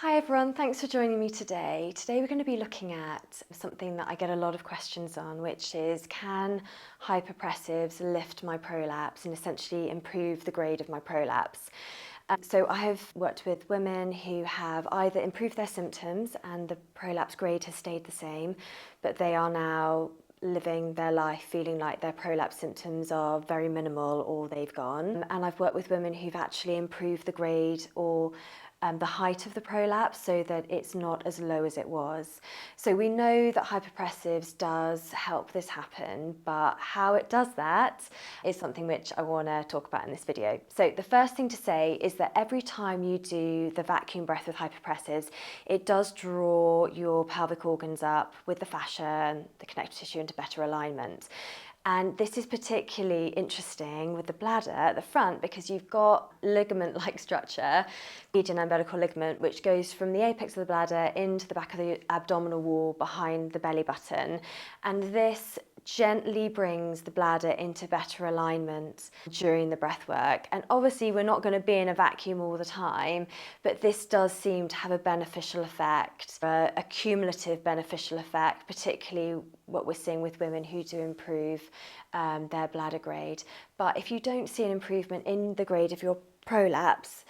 Hi everyone, thanks for joining me today. Today we're going to be looking at something that I get a lot of questions on, which is can hypopressives lift my prolapse and essentially improve the grade of my prolapse? So I have worked with women who have either improved their symptoms and the prolapse grade has stayed the same, but they are now living their life feeling like their prolapse symptoms are very minimal or they've gone. And I've worked with women who've actually improved the grade or the height of the prolapse so that it's not as low as it was. So we know that hypopressives does help this happen, but how it does that is something which I want to talk about in this video. So the first thing to say is that every time you do the vacuum breath with hypopressives, it does draw your pelvic organs up with the fascia and the connective tissue into better alignment. And this is particularly interesting with the bladder at the front because you've got ligament-like structure, median umbilical ligament, which goes from the apex of the bladder into the back of the abdominal wall behind the belly button. And this gently brings the bladder into better alignment during the breath work. And obviously we're not going to be in a vacuum all the time, but this does seem to have a beneficial effect, a cumulative beneficial effect, particularly what we're seeing with women who do improve their bladder grade. But if you don't see an improvement in the grade of your prolapse,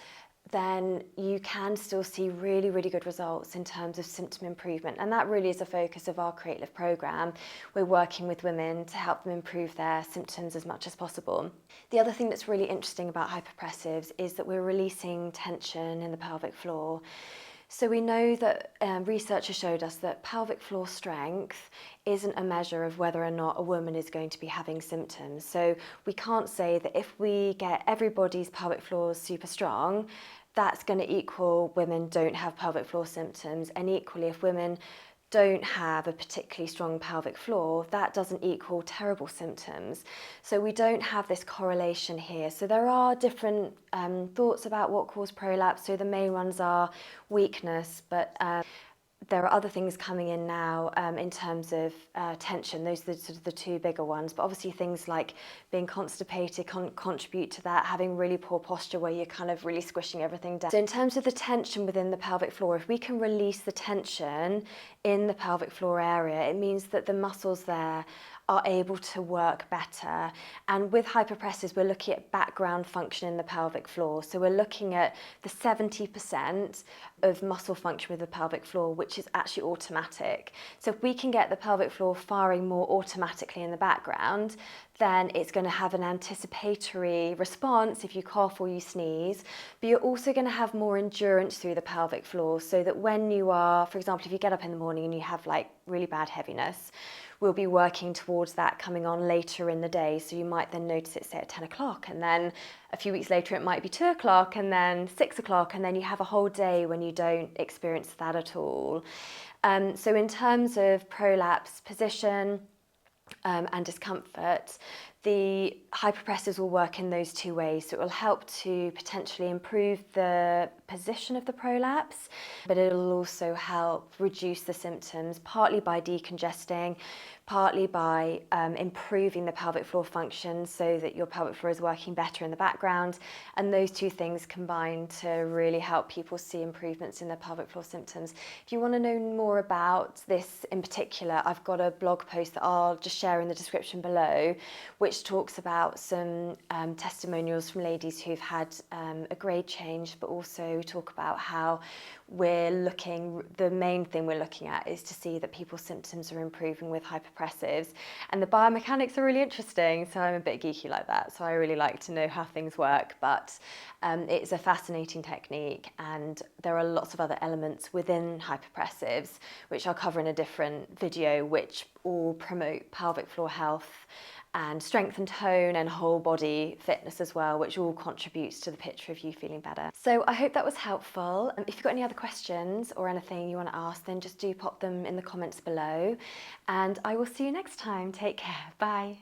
then you can still see really, really good results in terms of symptom improvement. And that really is the focus of our Create Live programme. We're working with women to help them improve their symptoms as much as possible. The other thing that's really interesting about hypopressives is that we're releasing tension in the pelvic floor. So we know that research has showed us that pelvic floor strength isn't a measure of whether or not a woman is going to be having symptoms. So we can't say that if we get everybody's pelvic floors super strong, that's going to equal women don't have pelvic floor symptoms. And equally, if women don't have a particularly strong pelvic floor, that doesn't equal terrible symptoms. So we don't have this correlation here. So there are different thoughts about what causes prolapse. So the main ones are weakness, but there are other things coming in now in terms of tension. Those are sort of the two bigger ones. But obviously things like being constipated contribute to that, having really poor posture where you're kind of really squishing everything down. So in terms of the tension within the pelvic floor, if we can release the tension in the pelvic floor area, it means that the muscles there are able to work better. And with hypopressives, we're looking at background function in the pelvic floor. So we're looking at the 70% of muscle function with the pelvic floor, which is actually automatic. So if we can get the pelvic floor firing more automatically in the background, then it's going to have an anticipatory response if you cough or you sneeze, but you're also going to have more endurance through the pelvic floor so that when you are, for example, if you get up in the morning and you have like really bad heaviness, we'll be working towards that coming on later in the day. So you might then notice it, say, at 10 o'clock, and then a few weeks later it might be 2 o'clock, and then 6 o'clock, and then you have a whole day when you don't experience that at all. So in terms of prolapse position, and discomfort, the hypopressives will work in those two ways. So it will help to potentially improve the position of the prolapse, but it will also help reduce the symptoms, partly by decongesting, partly by improving the pelvic floor function so that your pelvic floor is working better in the background. And those two things combine to really help people see improvements in their pelvic floor symptoms. If you want to know more about this in particular, I've got a blog post that I'll just share in the description below, which talks about some testimonials from ladies who've had a grade change, but also talk about how the main thing we're looking at is to see that people's symptoms are improving with hypopressives. And the biomechanics are really interesting, so I'm a bit geeky like that, so I really like to know how things work, but it's a fascinating technique, and there are lots of other elements within hypopressives, which I'll cover in a different video, which all promote pelvic floor health and strength and tone and whole body fitness as well, which all contributes to the picture of you feeling better. So I hope that was helpful. If you've got any other questions or anything you want to ask, then just do pop them in the comments below, and I will see you next time. Take care. Bye.